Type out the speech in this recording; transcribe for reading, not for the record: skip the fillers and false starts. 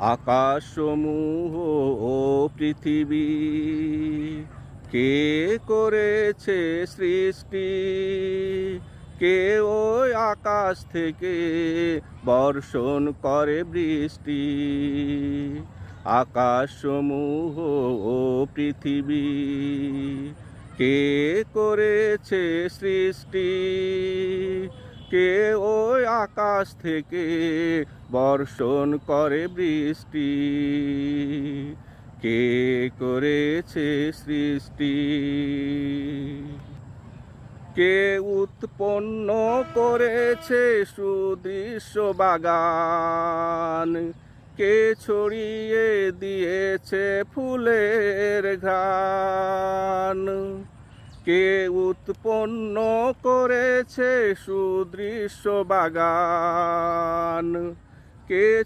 আকাশসমূহ ও পৃথিবী কে করেছে সৃষ্টি? কে ওই আকাশ থেকে বর্ষণ করে বৃষ্টি? আকাশসমূহ ও পৃথিবী কে করেছে সৃষ্টি? কে ওই আকাশ থেকে বর্ষণ করে বৃষ্টি? কে করেছে সৃষ্টি? কে উৎপন্ন করেছে সুদৃশ্য বাগান? কে ছড়িয়ে দিয়েছে ফুলের ঘ্রাণ? কে উৎপন্ন করেছে সুদৃশ্য বাগান? কে